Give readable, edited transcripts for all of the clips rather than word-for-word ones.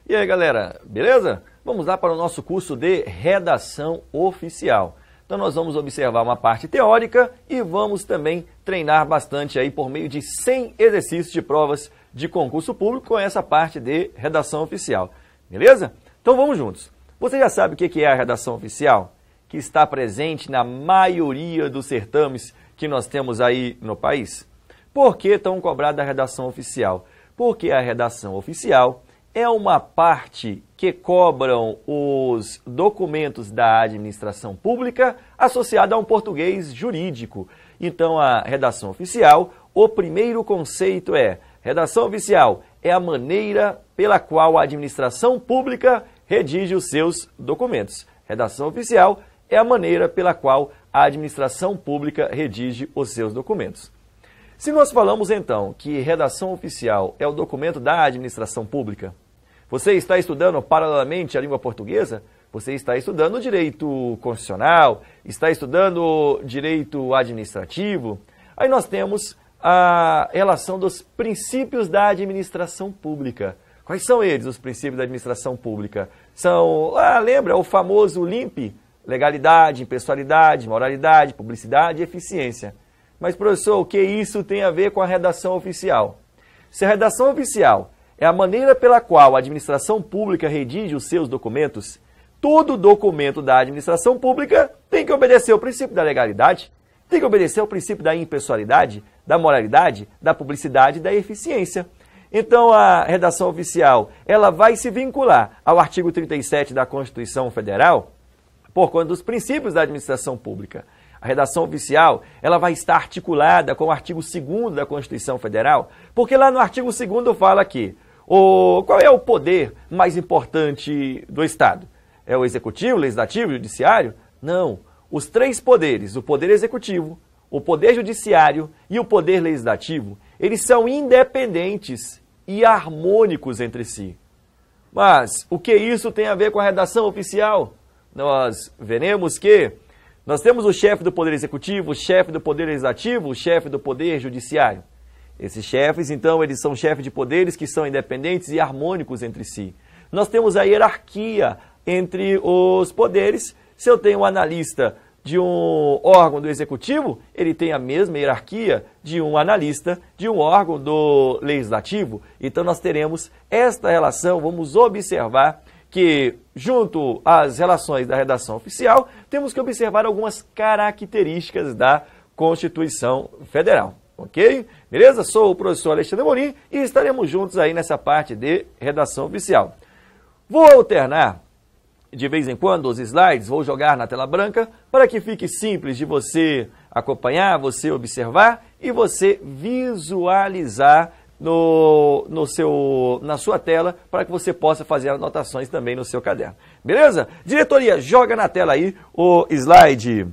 E aí, galera, beleza? Vamos lá para o nosso curso de redação oficial. Então nós vamos observar uma parte teórica e vamos também treinar bastante aí por meio de 100 exercícios de provas de concurso público com essa parte de redação oficial. Beleza? Então vamos juntos. Você já sabe o que é a redação oficial? Que está presente na maioria dos certames que nós temos aí no país. Por que tão cobrada a redação oficial? Porque a redação oficial é uma parte que cobram os documentos da administração pública associada a um português jurídico. Então, a redação oficial, o primeiro conceito é: redação oficial é a maneira pela qual a administração pública redige os seus documentos. Redação oficial é a maneira pela qual a administração pública redige os seus documentos. Se nós falamos, então, que redação oficial é o documento da administração pública, você está estudando paralelamente a língua portuguesa? Você está estudando direito constitucional, está estudando direito administrativo. Aí nós temos a relação dos princípios da administração pública. Quais são eles, os princípios da administração pública? São, lembra, o famoso LIMP, legalidade, impessoalidade, moralidade, publicidade e eficiência. Mas, professor, o que isso tem a ver com a redação oficial? Se a redação oficial é a maneira pela qual a administração pública redige os seus documentos, todo documento da administração pública tem que obedecer ao princípio da legalidade, tem que obedecer ao princípio da impessoalidade, da moralidade, da publicidade e da eficiência. Então, a redação oficial, ela vai se vincular ao artigo 37 da Constituição Federal, por conta dos princípios da administração pública. A redação oficial, ela vai estar articulada com o artigo 2º da Constituição Federal, porque lá no artigo 2º fala que qual é o poder mais importante do Estado? É o executivo, legislativo e judiciário? Não. Os três poderes, o poder executivo, o poder judiciário e o poder legislativo, eles são independentes e harmônicos entre si. Mas o que isso tem a ver com a redação oficial? Nós veremos que nós temos o chefe do poder executivo, o chefe do poder legislativo, o chefe do poder judiciário. Esses chefes, então, eles são chefes de poderes que são independentes e harmônicos entre si. Nós temos a hierarquia entre os poderes. Se eu tenho um analista de um órgão do executivo, ele tem a mesma hierarquia de um analista de um órgão do legislativo. Então, nós teremos esta relação, vamos observar que, junto às relações da redação oficial, temos que observar algumas características da Constituição Federal. Ok? Beleza? Sou o professor Alexandre Amorim e estaremos juntos aí nessa parte de redação oficial. Vou alternar de vez em quando os slides, vou jogar na tela branca para que fique simples de você acompanhar, você observar e você visualizar na sua tela para que você possa fazer anotações também no seu caderno. Beleza? Diretoria, joga na tela aí o slide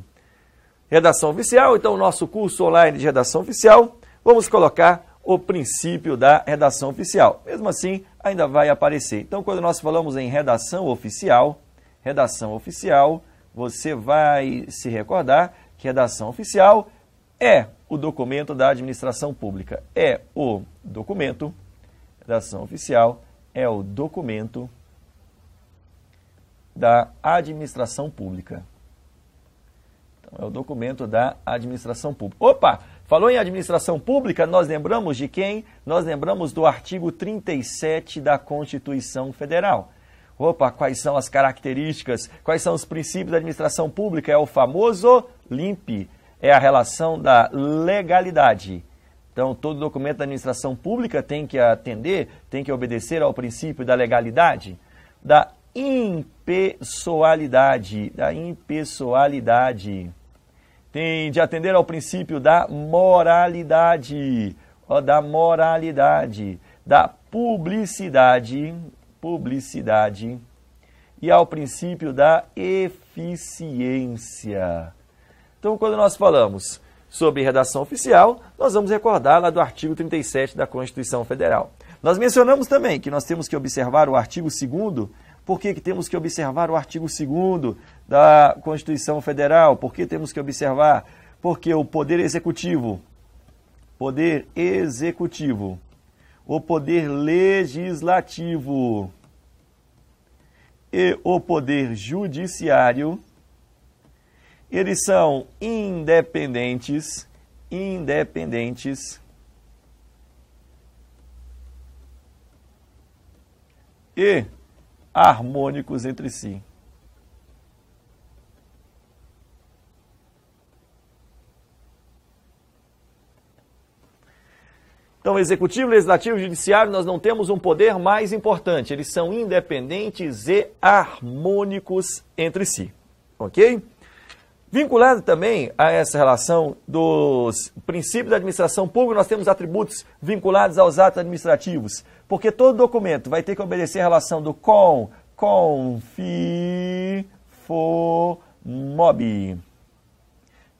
redação oficial. Então, o nosso curso online de redação oficial, vamos colocar o princípio da redação oficial. Mesmo assim, ainda vai aparecer. Então, quando nós falamos em redação oficial, você vai se recordar que redação oficial é o documento da administração pública. É o documento, redação oficial, é o documento da administração pública. Então, é o documento da administração pública. Opa! Falou em administração pública, nós lembramos de quem? Nós lembramos do artigo 37 da Constituição Federal. Opa, quais são as características, quais são os princípios da administração pública? É o famoso LIMP, é a relação da legalidade. Então, todo documento da administração pública tem que atender, tem que obedecer ao princípio da legalidade, da impessoalidade, tem de atender ao princípio da moralidade, da publicidade e ao princípio da eficiência. Então, quando nós falamos sobre redação oficial, nós vamos recordar lá do artigo 37 da Constituição Federal. Nós mencionamos também que nós temos que observar o artigo 2º. Por que temos que observar o artigo 2º da Constituição Federal? Por que temos que observar? Porque o poder executivo, o poder legislativo e o Poder Judiciário, eles são independentes e harmônicos entre si. Então, executivo, legislativo e judiciário, nós não temos um poder mais importante. Eles são independentes e harmônicos entre si. Ok? Vinculado também a essa relação dos princípios da administração pública, nós temos atributos vinculados aos atos administrativos. Porque todo documento vai ter que obedecer a relação do com, fi, fo, mob.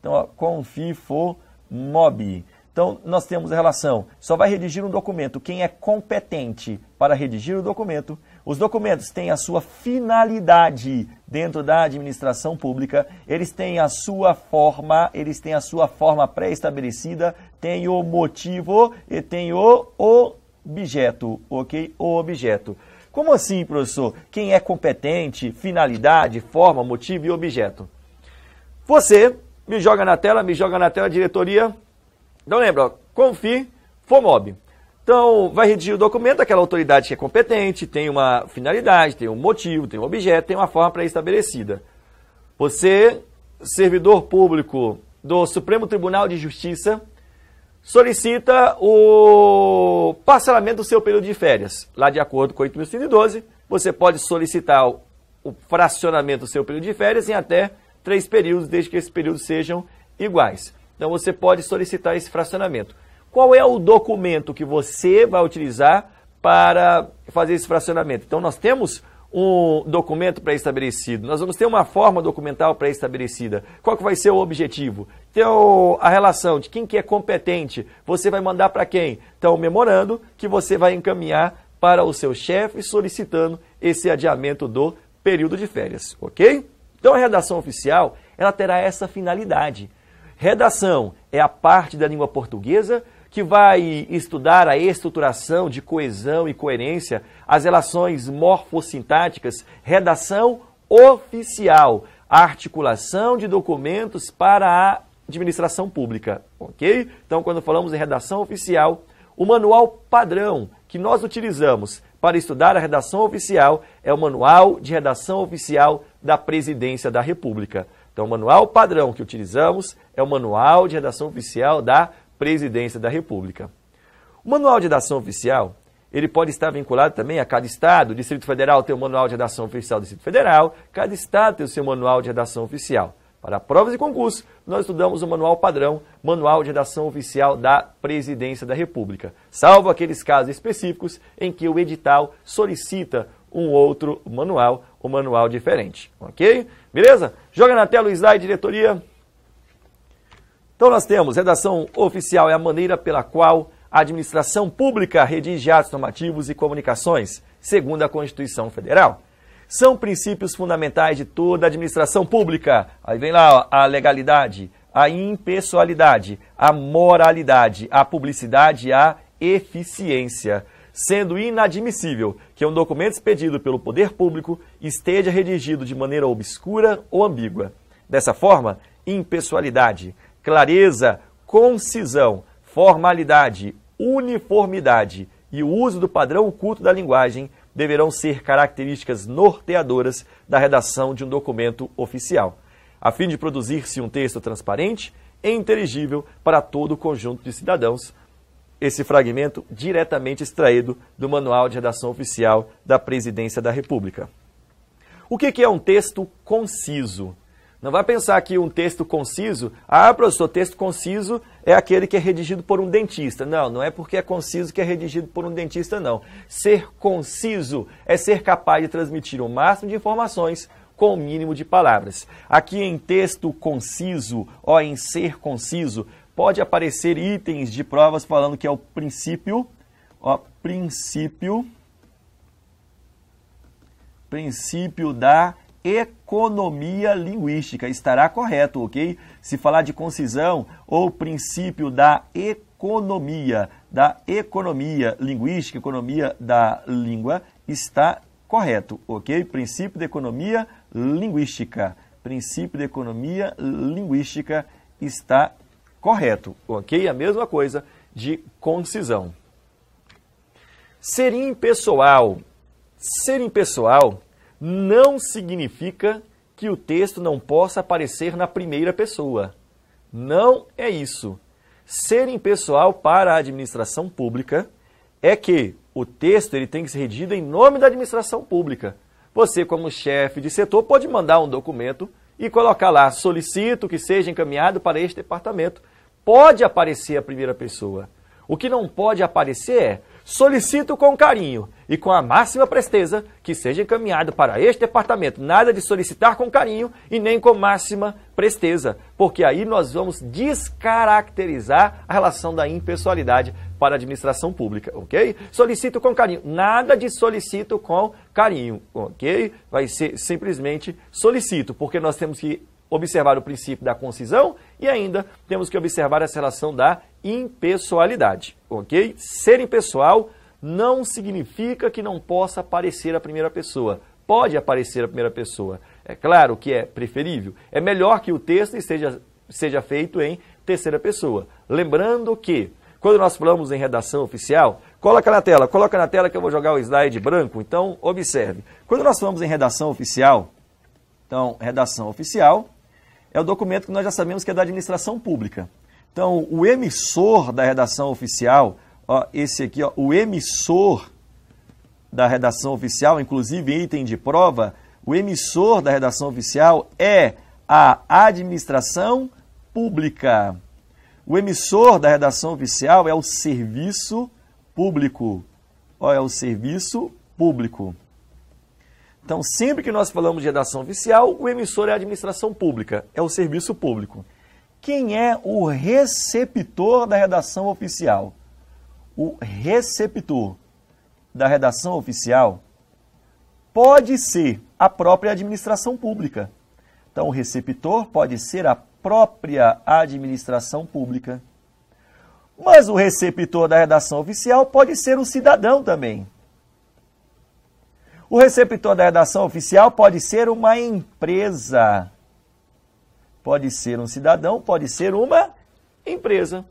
Então, ó, com, fi, fo, mob. Então, nós temos a relação, só vai redigir um documento quem é competente para redigir o documento. Os documentos têm a sua finalidade dentro da administração pública, eles têm a sua forma pré-estabelecida, tem o motivo e tem o objeto, ok? O objeto. Como assim, professor? Quem é competente, finalidade, forma, motivo e objeto? Você me joga na tela, diretoria. Então lembra, confi, FOMOB. Então vai redigir o documento, aquela autoridade que é competente, tem uma finalidade, tem um motivo, tem um objeto, tem uma forma pré-estabelecida. Você, servidor público do Supremo Tribunal de Justiça, solicita o parcelamento do seu período de férias. Lá de acordo com 8.112, você pode solicitar o fracionamento do seu período de férias em até 3 períodos, desde que esses períodos sejam iguais. Então, você pode solicitar esse fracionamento. Qual é o documento que você vai utilizar para fazer esse fracionamento? Então, nós temos um documento pré-estabelecido, nós vamos ter uma forma documental pré-estabelecida. Qual que vai ser o objetivo? Então, a relação de quem que é competente, você vai mandar para quem? Então, o memorando que você vai encaminhar para o seu chefe solicitando esse adiamento do período de férias, ok? Então, a redação oficial, ela terá essa finalidade. Redação é a parte da língua portuguesa que vai estudar a estruturação de coesão e coerência, as relações morfossintáticas, redação oficial, a articulação de documentos para a administração pública, ok? Então, quando falamos em redação oficial, o manual padrão que nós utilizamos para estudar a redação oficial é o Manual de Redação Oficial da Presidência da República. Então, o manual padrão que utilizamos é o Manual de Redação Oficial da Presidência da República. O Manual de Redação Oficial, ele pode estar vinculado também a cada estado. O Distrito Federal tem o Manual de Redação Oficial do Distrito Federal, cada estado tem o seu Manual de Redação Oficial. Para provas e concursos, nós estudamos o manual padrão, Manual de Redação Oficial da Presidência da República, salvo aqueles casos específicos em que o edital solicita um outro manual, um manual diferente, ok? Beleza? Joga na tela o slide, diretoria. Então nós temos, redação oficial é a maneira pela qual a administração pública redige atos normativos e comunicações, segundo a Constituição Federal. São princípios fundamentais de toda a administração pública. Aí vem lá ó, a legalidade, a impessoalidade, a moralidade, a publicidade e a eficiência. Sendo inadmissível que um documento expedido pelo poder público esteja redigido de maneira obscura ou ambígua. Dessa forma, impessoalidade, clareza, concisão, formalidade, uniformidade e o uso do padrão oculto da linguagem deverão ser características norteadoras da redação de um documento oficial, a fim de produzir-se um texto transparente e inteligível para todo o conjunto de cidadãos. Esse fragmento diretamente extraído do Manual de Redação Oficial da Presidência da República. O que é um texto conciso? Não vai pensar que um texto conciso, professor, texto conciso é aquele que é redigido por um dentista. Não, não é porque é conciso que é redigido por um dentista, não. Ser conciso é ser capaz de transmitir o máximo de informações com o mínimo de palavras. Aqui em texto conciso, em ser conciso, pode aparecer itens de provas falando que é o princípio, princípio da economia linguística. Estará correto, ok? Se falar de concisão ou princípio da economia linguística, economia da língua, está correto, ok? Princípio de economia linguística. Princípio de economia linguística está correto, ok? A mesma coisa de concisão. Ser impessoal. Ser impessoal não significa que o texto não possa aparecer na primeira pessoa. Não é isso. Ser impessoal para a administração pública é que o texto ele tem que ser redigido em nome da administração pública. Você, como chefe de setor, pode mandar um documento e colocar lá, solicito que seja encaminhado para este departamento. Pode aparecer a primeira pessoa. O que não pode aparecer é, solicito com carinho e com a máxima presteza que seja encaminhado para este departamento. Nada de solicitar com carinho e nem com máxima presteza, porque aí nós vamos descaracterizar a relação da impessoalidade para a administração pública, ok? Solicito com carinho. Nada de solicito com carinho, ok? Vai ser simplesmente solicito, porque nós temos que observar o princípio da concisão e ainda temos que observar essa relação da impessoalidade, ok? Ser impessoal não significa que não possa aparecer a primeira pessoa. Pode aparecer a primeira pessoa. É claro que é preferível. É melhor que o texto seja feito em terceira pessoa. Lembrando que, quando nós falamos em redação oficial, coloca na tela que eu vou jogar o slide branco, então observe. Quando nós falamos em redação oficial, então, redação oficial é o documento que nós já sabemos que é da administração pública. Então, o emissor da redação oficial, ó, esse aqui, ó, o emissor da redação oficial, inclusive item de prova, o emissor da redação oficial é a administração pública. O emissor da redação oficial é o serviço público. Ó, é o serviço público. Então, sempre que nós falamos de redação oficial, o emissor é a administração pública, é o serviço público. Quem é o receptor da redação oficial? O receptor da redação oficial pode ser a própria administração pública. Então, o receptor pode ser a própria administração pública. Mas o receptor da redação oficial pode ser o cidadão também. O receptor da redação oficial pode ser uma empresa. Pode ser um cidadão, pode ser uma empresa.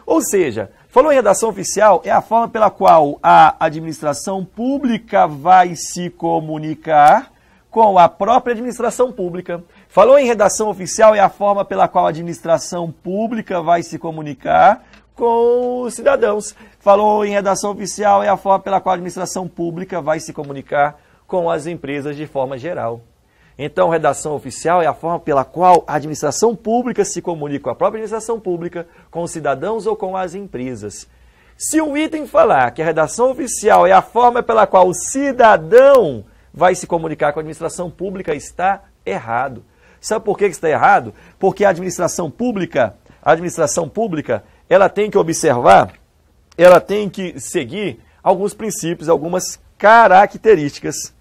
Ou seja, falou em redação oficial, é a forma pela qual a administração pública vai se comunicar com a própria administração pública. Falou em redação oficial, é a forma pela qual a administração pública vai se comunicar com os cidadãos. Falou em redação oficial, é a forma pela qual a administração pública vai se comunicar com as empresas de forma geral. Então, redação oficial é a forma pela qual a administração pública se comunica com a própria administração pública, com os cidadãos ou com as empresas. Se um item falar que a redação oficial é a forma pela qual o cidadão vai se comunicar com a administração pública, está errado. Sabe por que está errado? Porque a administração pública, ela tem que observar, ela tem que seguir alguns princípios, algumas características.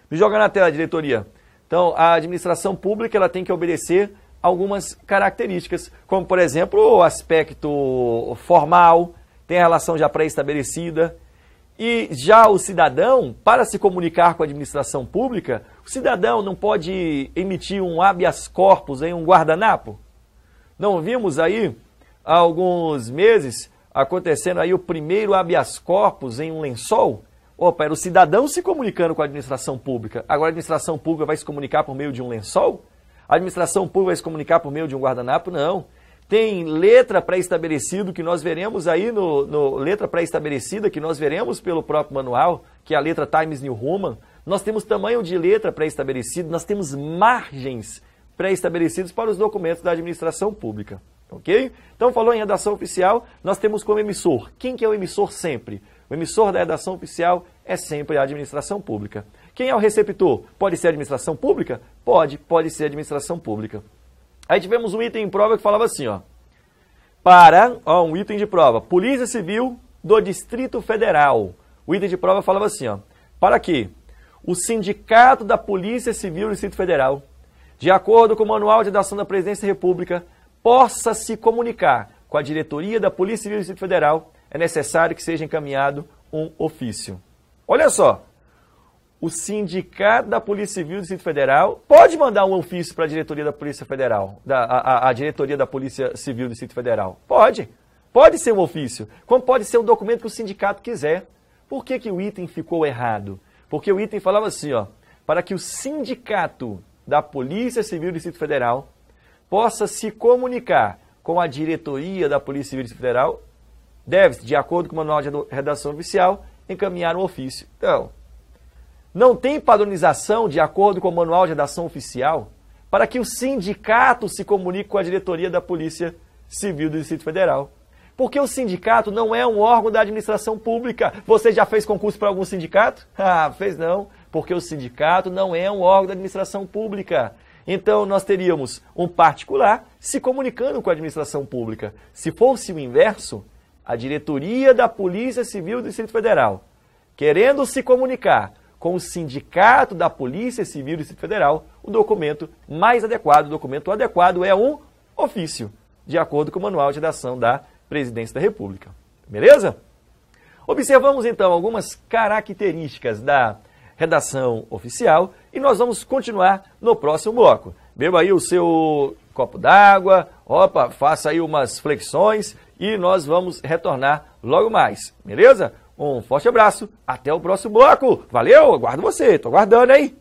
Me joga na tela, diretoria. Então, a administração pública ela tem que obedecer algumas características, como, por exemplo, o aspecto formal, tem a relação já pré-estabelecida. E já o cidadão, para se comunicar com a administração pública, o cidadão não pode emitir um habeas corpus em um guardanapo? Não vimos aí, há alguns meses, acontecendo aí o primeiro habeas corpus em um lençol? Opa, era o cidadão se comunicando com a administração pública. Agora a administração pública vai se comunicar por meio de um lençol? A administração pública vai se comunicar por meio de um guardanapo? Não. Tem letra pré-estabelecido que nós veremos aí letra pré-estabelecida que nós veremos pelo próprio manual, que é a letra Times New Roman. Nós temos tamanho de letra pré-estabelecido, nós temos margens pré-estabelecidos para os documentos da administração pública. Ok? Então, falou em redação oficial, nós temos como emissor. Quem que é o emissor sempre? O emissor da redação oficial é sempre a administração pública. Quem é o receptor? Pode ser a administração pública? Pode ser a administração pública. Aí tivemos um item em prova que falava assim, ó. Um item de prova, Polícia Civil do Distrito Federal. O item de prova falava assim, ó. Para que o Sindicato da Polícia Civil do Distrito Federal, de acordo com o Manual de Redação da Presidência da República, possa se comunicar com a diretoria da Polícia Civil do Distrito Federal, é necessário que seja encaminhado um ofício. Olha só, o Sindicato da Polícia Civil do Distrito Federal pode mandar um ofício para a diretoria da Polícia Federal, a diretoria da Polícia Civil do Distrito Federal. Pode. Pode ser um ofício, como pode ser um documento que o sindicato quiser. Por que que o item ficou errado? Porque o item falava assim, ó, para que o Sindicato da Polícia Civil do Distrito Federal possa se comunicar com a diretoria da Polícia Civil do Distrito Federal, deve-se, de acordo com o manual de redação oficial, encaminhar um ofício. Então, não tem padronização de acordo com o manual de redação oficial para que o sindicato se comunique com a diretoria da Polícia Civil do Distrito Federal. Porque o sindicato não é um órgão da administração pública. Você já fez concurso para algum sindicato? Ah, fez não. Porque o sindicato não é um órgão da administração pública. Então, nós teríamos um particular se comunicando com a administração pública. Se fosse o inverso, a diretoria da Polícia Civil do Distrito Federal, querendo se comunicar com o Sindicato da Polícia Civil do Distrito Federal, o documento mais adequado, o documento adequado é um ofício, de acordo com o manual de redação da Presidência da República. Beleza? Observamos então algumas características da redação oficial e nós vamos continuar no próximo bloco. Beba aí o seu copo d'água, opa, faça aí umas flexões e nós vamos retornar logo mais, beleza? Um forte abraço, até o próximo bloco. Valeu, aguardo você, tô aguardando aí.